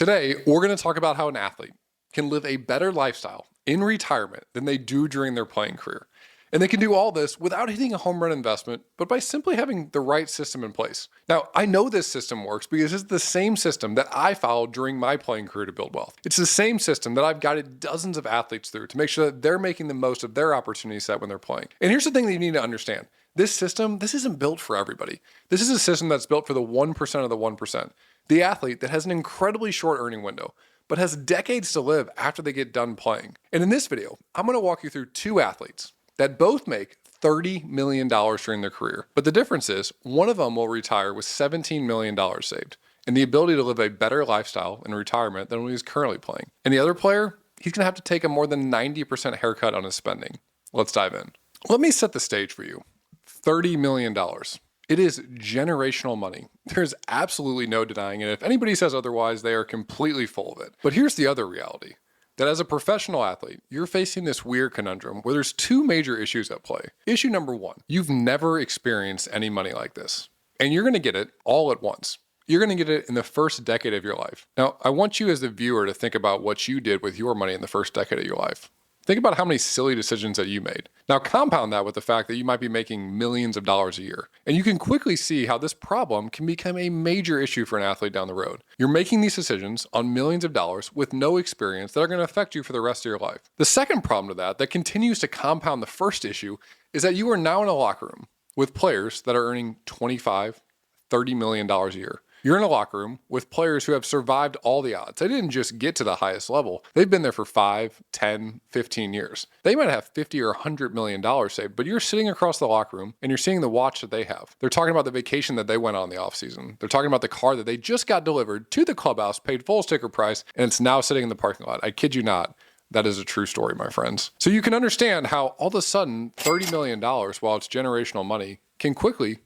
Today, we're going to talk about how an athlete can live a better lifestyle in retirement than they do during their playing career. And they can do all this without hitting a home run investment, but by simply having the right system in place. Now, I know this system works because it's the same system that I followed during my playing career to build wealth. It's the same system that I've guided dozens of athletes through to make sure that they're making the most of their opportunity set when they're playing. And here's the thing that you need to understand. This system, this isn't built for everybody. This is a system that's built for the 1% of the 1%. The athlete that has an incredibly short earning window, but has decades to live after they get done playing. And in this video, I'm going to walk you through two athletes that both make $30 million during their career. But the difference is, one of them will retire with $17 million saved and the ability to live a better lifestyle in retirement than when he's currently playing. And the other player, he's going to have to take a more than 90% haircut on his spending. Let's dive in. Let me set the stage for you. $30 million. It is generational money. There's absolutely no denying it. If anybody says otherwise, they are completely full of it. But here's the other reality. That as a professional athlete, you're facing this weird conundrum where there's two major issues at play. Issue number one, you've never experienced any money like this. And you're going to get it all at once. You're going to get it in the first decade of your life. Now, I want you as the viewer to think about what you did with your money in the first decade of your life. Think about how many silly decisions that you made. Now compound that with the fact that you might be making millions of dollars a year. And you can quickly see how this problem can become a major issue for an athlete down the road. You're making these decisions on millions of dollars with no experience that are going to affect you for the rest of your life. The second problem to that continues to compound the first issue is that you are now in a locker room with players that are earning $25, $30 million a year. You're in a locker room with players who have survived all the odds. They didn't just get to the highest level. They've been there for 5, 10, 15 years. They might have $50 or $100 million saved, but you're sitting across the locker room and you're seeing the watch that they have. They're talking about the vacation that they went on in the offseason. They're talking about the car that they just got delivered to the clubhouse, paid full sticker price, and it's now sitting in the parking lot. I kid you not. That is a true story, my friends. So you can understand how all of a sudden $30 million, while it's generational money, can quickly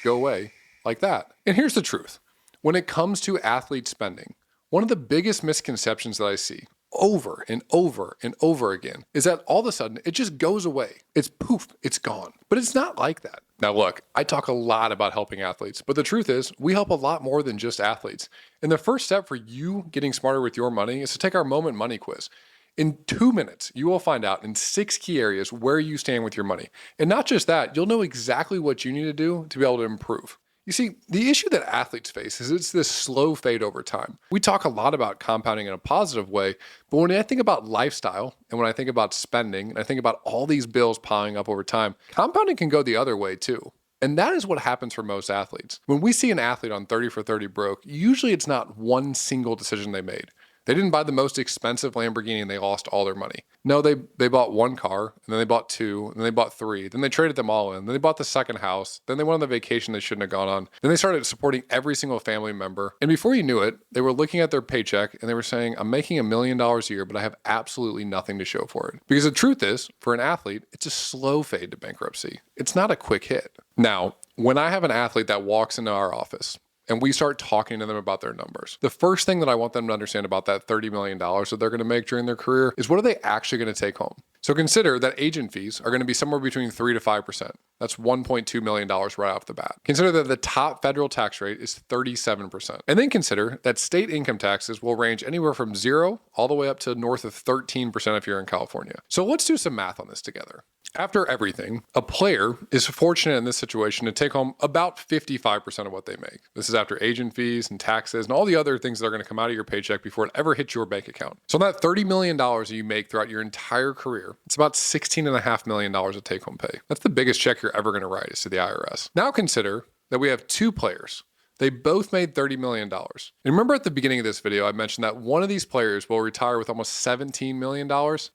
go away like that. And here's the truth. When it comes to athlete spending, one of the biggest misconceptions that I see over and over and over again is that all of a sudden it just goes away. It's poof, it's gone. But it's not like that. Now look, I talk a lot about helping athletes, but the truth is we help a lot more than just athletes. And the first step for you getting smarter with your money is to take our Moment Money quiz. In 2 minutes, you will find out in 6 key areas where you stand with your money. And not just that, you'll know exactly what you need to do to be able to improve. You see, the issue that athletes face is it's this slow fade over time. We talk a lot about compounding in a positive way, but when I think about lifestyle and when I think about spending and I think about all these bills piling up over time, compounding can go the other way too. And that is what happens for most athletes. When we see an athlete on 30 for 30 broke, usually it's not one single decision they made. They didn't buy the most expensive Lamborghini and they lost all their money. No, they bought one car, and then they bought 2, and then they bought 3, then they traded them all in, then they bought the second house, then they went on the vacation they shouldn't have gone on, then they started supporting every single family member, and before you knew it, they were looking at their paycheck and they were saying, I'm making $1 million a year, but I have absolutely nothing to show for it. Because the truth is, for an athlete, it's a slow fade to bankruptcy. It's not a quick hit. Now, when I have an athlete that walks into our office, and we start talking to them about their numbers, the first thing that I want them to understand about that $30 million that they're going to make during their career is what are they actually going to take home? So consider that agent fees are going to be somewhere between 3 to 5%. That's $1.2 million right off the bat. Consider that the top federal tax rate is 37%. And then consider that state income taxes will range anywhere from 0 all the way up to north of 13% if you're in California. So let's do some math on this together. After everything, a player is fortunate in this situation to take home about 55% of what they make. This is after agent fees and taxes and all the other things that are going to come out of your paycheck before it ever hits your bank account. So on that $30 million that you make throughout your entire career, it's about $16.5 million of take-home pay. That's the biggest check you're ever going to write is to the IRS. Now consider that we have two players. They both made $30 million. And remember at the beginning of this video, I mentioned that one of these players will retire with almost $17 million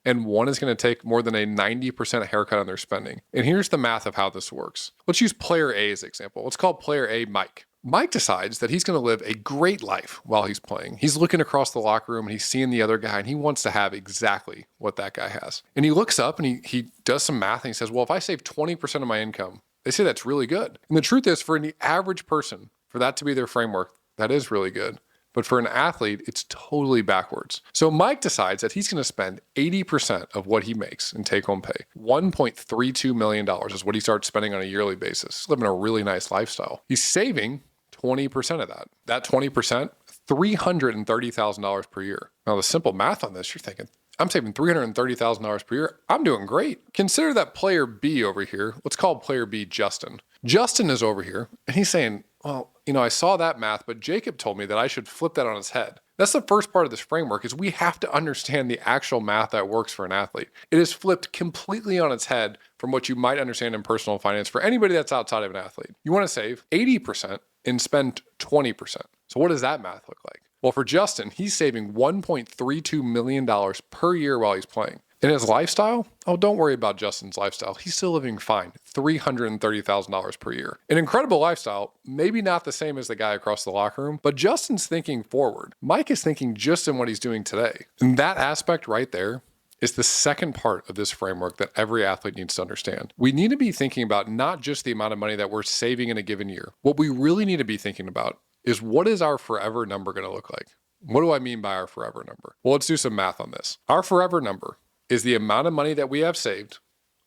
and one is going to take more than a 90% haircut on their spending. And here's the math of how this works. Let's use player A as an example. Let's call player A Mike. Mike decides that he's going to live a great life while he's playing. He's looking across the locker room and he's seeing the other guy and he wants to have exactly what that guy has. And he looks up and he does some math and he says, well, if I save 20% of my income, they say that's really good. And the truth is for the average person, for that to be their framework, that is really good. But for an athlete, it's totally backwards. So Mike decides that he's going to spend 80% of what he makes in take-home pay. $1.32 million is what he starts spending on a yearly basis. He's living a really nice lifestyle. He's saving 20% of that. That 20%, $330,000 per year. Now, the simple math on this, you're thinking, I'm saving $330,000 per year. I'm doing great. Consider that player B over here. Let's call player B Justin. Justin is over here, and he's saying, well, I saw that math, but Jacob told me that I should flip that on its head. That's the first part of this framework, is we have to understand the actual math that works for an athlete. It is flipped completely on its head from what you might understand in personal finance for anybody that's outside of an athlete. You want to save 80% and spend 20%. So what does that math look like? Well, for Justin, he's saving $1.32 million per year while he's playing. In his lifestyle, don't worry about Justin's lifestyle. He's still living fine, $330,000 per year. An incredible lifestyle, maybe not the same as the guy across the locker room, but Justin's thinking forward. Mike is thinking just in what he's doing today. And that aspect right there is the second part of this framework that every athlete needs to understand. We need to be thinking about not just the amount of money that we're saving in a given year. What we really need to be thinking about is, what is our forever number going to look like? What do I mean by our forever number? Well, let's do some math on this. Our forever number is the amount of money that we have saved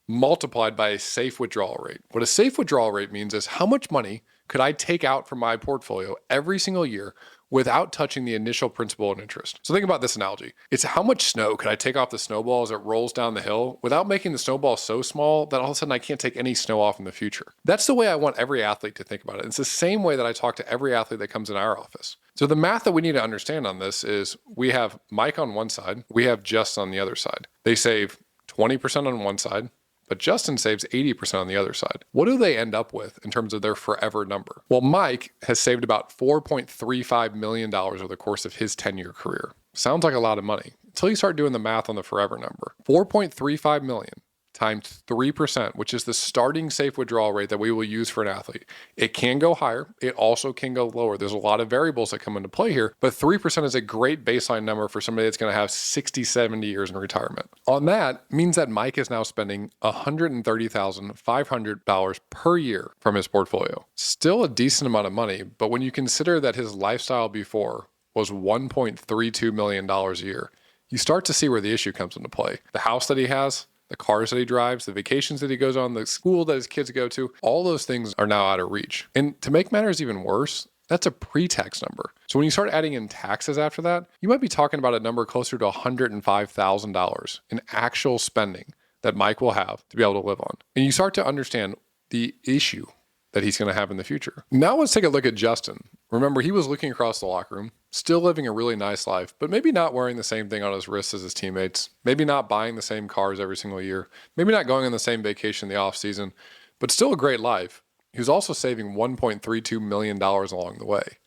multiplied by a safe withdrawal rate. What a safe withdrawal rate means is, how much money could I take out from my portfolio every single year without touching the initial principal and interest? So think about this analogy. It's how much snow could I take off the snowball as it rolls down the hill without making the snowball so small that all of a sudden I can't take any snow off in the future. That's the way I want every athlete to think about it. It's the same way that I talk to every athlete that comes in our office. So the math that we need to understand on this is, we have Mike on one side, we have Justin on the other side. They save 20% on one side, but Justin saves 80% on the other side. What do they end up with in terms of their forever number? Well, Mike has saved about $4.35 million over the course of his 10-year career. Sounds like a lot of money until you start doing the math on the forever number. $4.35 million times 3%, which is the starting safe withdrawal rate that we will use for an athlete. It can go higher. It also can go lower. There's a lot of variables that come into play here, but 3% is a great baseline number for somebody that's going to have 60, 70 years in retirement. On that means that Mike is now spending $130,500 per year from his portfolio. Still a decent amount of money, but when you consider that his lifestyle before was $1.32 million a year, you start to see where the issue comes into play. The house that he has, the cars that he drives, the vacations that he goes on, the school that his kids go to, all those things are now out of reach. And to make matters even worse, that's a pre-tax number. So when you start adding in taxes after that, you might be talking about a number closer to $105,000 in actual spending that Mike will have to be able to live on. And you start to understand the issue that he's going to have in the future. Now let's take a look at Justin. Remember, he was looking across the locker room, still living a really nice life, but maybe not wearing the same thing on his wrists as his teammates, maybe not buying the same cars every single year, maybe not going on the same vacation in the off season, but still a great life. He was also saving $1.32 million along the way.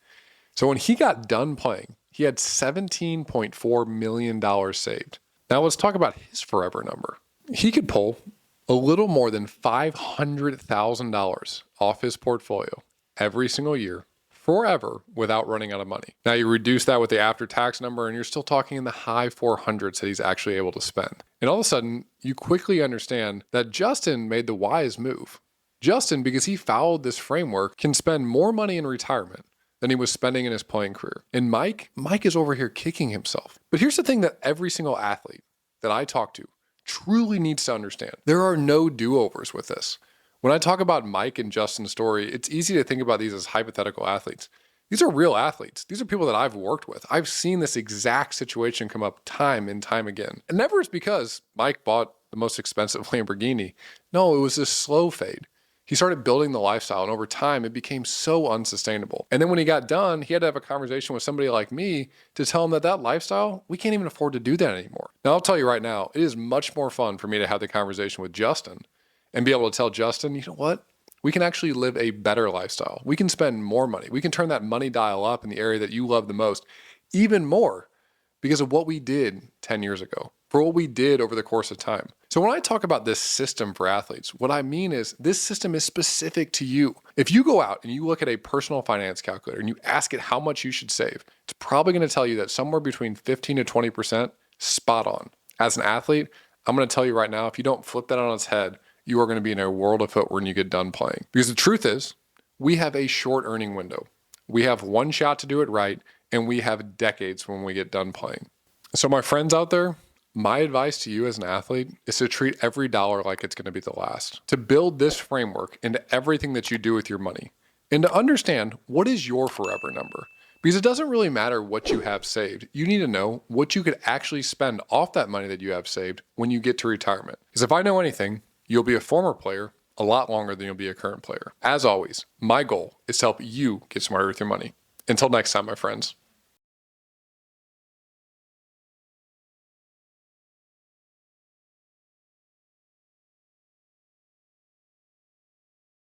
So when he got done playing, he had $17.4 million saved. Now let's talk about his forever number. He could pull a little more than $500,000 off his portfolio every single year forever without running out of money. Now you reduce that with the after-tax number and you're still talking in the high 400s that he's actually able to spend. And all of a sudden, you quickly understand that Justin made the wise move. Justin, because he followed this framework, can spend more money in retirement than he was spending in his playing career. And Mike is over here kicking himself. But here's the thing that every single athlete that I talk to truly needs to understand. There are no do-overs with this. When I talk about Mike and Justin's story, it's easy to think about these as hypothetical athletes. These are real athletes. These are people that I've worked with. I've seen this exact situation come up time and time again. And never is because Mike bought the most expensive Lamborghini. No, it was a slow fade. He started building the lifestyle, and over time, it became so unsustainable. And then when he got done, he had to have a conversation with somebody like me to tell him that lifestyle, we can't even afford to do that anymore. Now, I'll tell you right now, it is much more fun for me to have the conversation with Justin and be able to tell Justin, you know what? We can actually live a better lifestyle. We can spend more money. We can turn that money dial up in the area that you love the most, even more because of what we did 10 years ago, for what we did over the course of time. So when I talk about this system for athletes, what I mean is this system is specific to you. If you go out and you look at a personal finance calculator and you ask it how much you should save, it's probably going to tell you that somewhere between 15 to 20%, spot on. As an athlete, I'm going to tell you right now, if you don't flip that on its head, you are going to be in a world of hurt when you get done playing. Because the truth is, we have a short earning window. We have one shot to do it right, and we have decades when we get done playing. So my friends out there, my advice to you as an athlete is to treat every dollar like it's going to be the last. To build this framework into everything that you do with your money. And to understand, what is your forever number? Because it doesn't really matter what you have saved. You need to know what you could actually spend off that money that you have saved when you get to retirement. Because if I know anything, you'll be a former player a lot longer than you'll be a current player. As always, my goal is to help you get smarter with your money. Until next time, my friends.